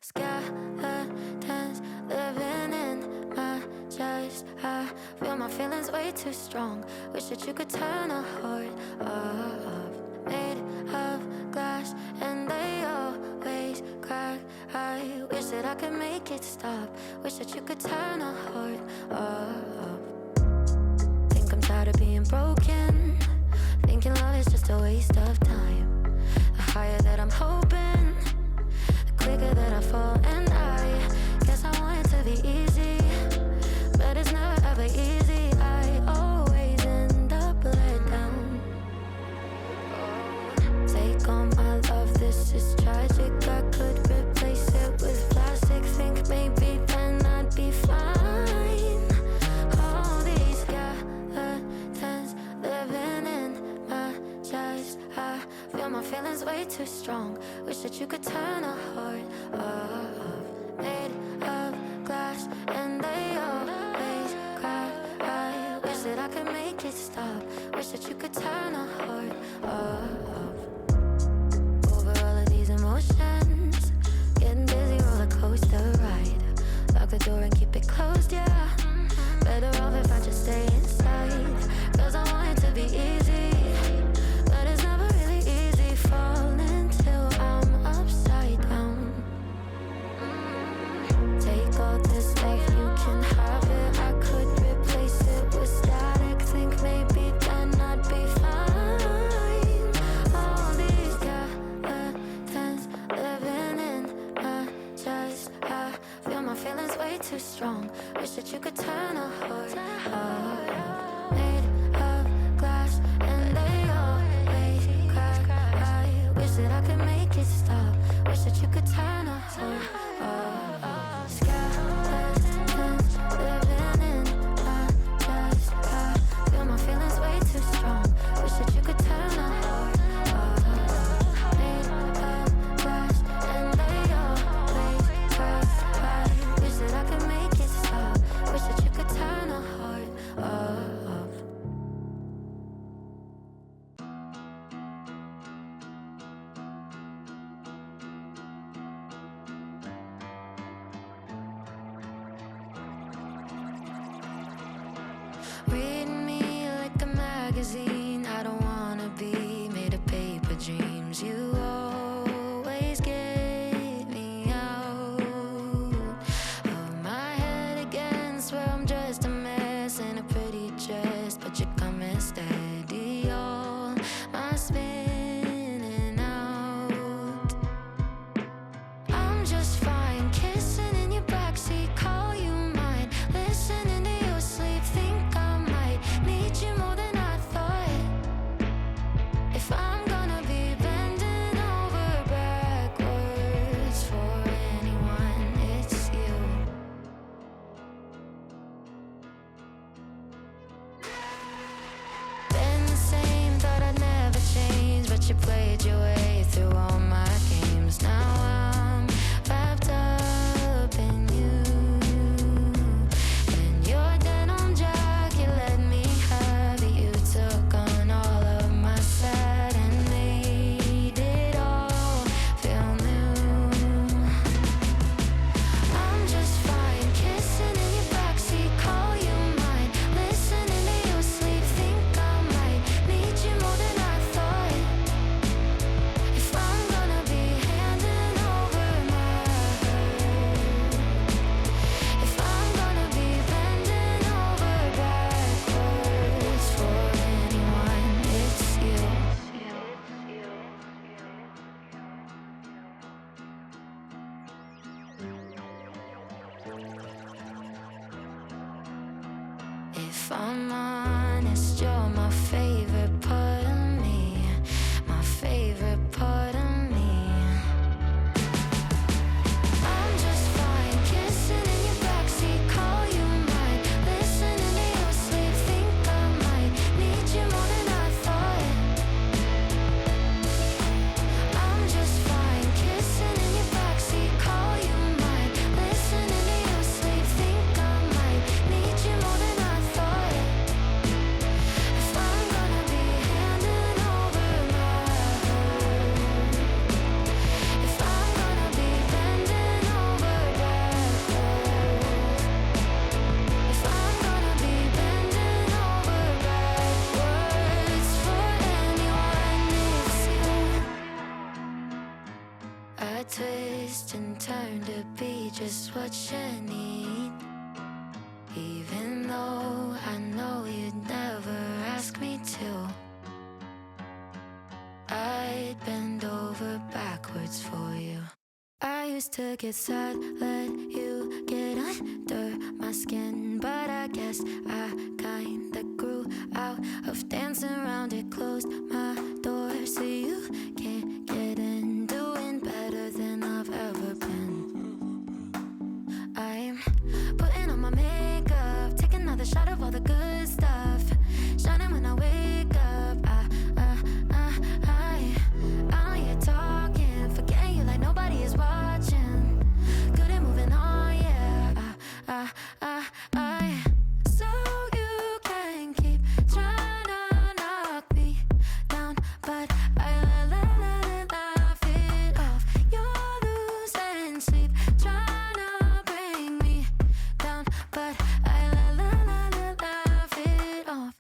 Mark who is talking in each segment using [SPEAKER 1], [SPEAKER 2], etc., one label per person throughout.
[SPEAKER 1] Skeletons living in my chest. I feel my feelings way too strong. Wish that you could turn a heart off. Made of glass and they always crack. I wish that I could make it stop. Wish that you could turn a heart off. Think I'm tired of being broken. Thinking love is just a waste of time. The higher that I'm hoping, the quicker that I fall. And I guess I want it to be easy, but it's never ever easy. I always end up let down. Take all my love, this is tragic. I could replace it with plastic. Think maybe then I'd be fine. All these skeletons living in my chest. I feel my feelings way too strong. Wish that you could turn a heart off. Made of glass and they always crack. I wish that I could make it stop. Wish that you could turn a heart off. Over all of these emotions, getting dizzy, roller coaster ride. Lock the door and keep it closed, yeah. Better off if I just stay inside. Cause I want it to be easy, but it's never really easy falling till I'm upside down. Take all this life, you can have it. I could replace it with static. Think maybe then I'd be fine. All these skeletons living in my chest. I feel my feelings way too strong. Wish that you could turn a heart off. Made of glass and they always crack. I wish that I could make it stop. Wish that you could turn a heart off. Skeletons living in my chest. I feel my feelings way too strong. Wish that you could turn a heart off. Made of glass and they always crack. I wish that I could make it stop. Wish that you could turn a heart off. Read me like a magazine. I don't wanna be made of paper dreams. You always get me out of my head again. Swear I'm just a mess in a pretty dress, but you're coming steady. All my spinning out. I'm just fine kissing in your backseat. Call you mine, listening to you sleep. Think I might need you more than I thought. If I'm gonna be bending over backwards for anyone, it's you. Been the same, thought I'd never change, but you played your way through all my games. Now I'm wrapped up in you. And your denim jacket let me have it. You took on all of my sad and made it all feel new. I'm just fine kissing in your backseat. Call you mine, listening to you sleep. Think I might need you more than I thought. If I'm gonna be handing over my hurt, if I'm gonna be bending over backwards for anyone, it's you. If I'm honest, you're my favorite part of me, my favorite part of me. I'm just fine kissing in your backseat. Call you mine, listening to you sleep. Think I might need you more than I thought. I'm just fine kissing in your backseat. Call you mine, listening to you sleep. Think I might need you more than I thought. If I'm gonna be twist and turn to be just what you need. Even though I know you'd never ask me to, I'd bend over backwards for you. I used to get sad, let you get under my skin, but I guess I kinda grew out of dancing around it. Closed my door so you can't get in. Doing better than I've ever been. I'm putting on my makeup, taking another shot of all the good stuff, shining when I wake up. I know you're talking, forgetting you like nobody is watching. Good at moving on, yeah. So you can keep trying to knock me down, but I laugh it off. You're losing sleep, trying to bring me down, but I laugh it off.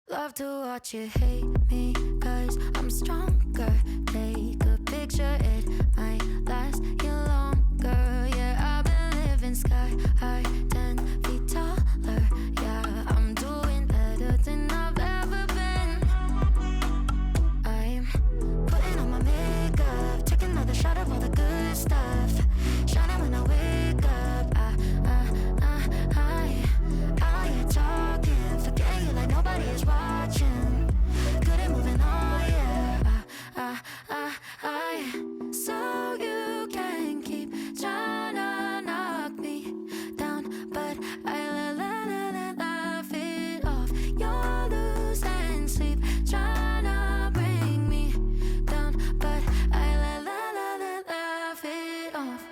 [SPEAKER 1] Love to watch you hate me, 'cause I'm stronger. Take a picture, it might last you longer. Yeah, I've been living sky high, 10 feet taller. Yeah, I'm doing better than I've ever been. I'm putting on my makeup, taking another shot of all the good stuff, shining when I wake up. I you're talking, forgetting you like nobody is watching. Good at moving on, yeah. So you can keep trying to knock me down, but I laugh it off. You're losing sleep, trying to bring me down, but I laugh it off.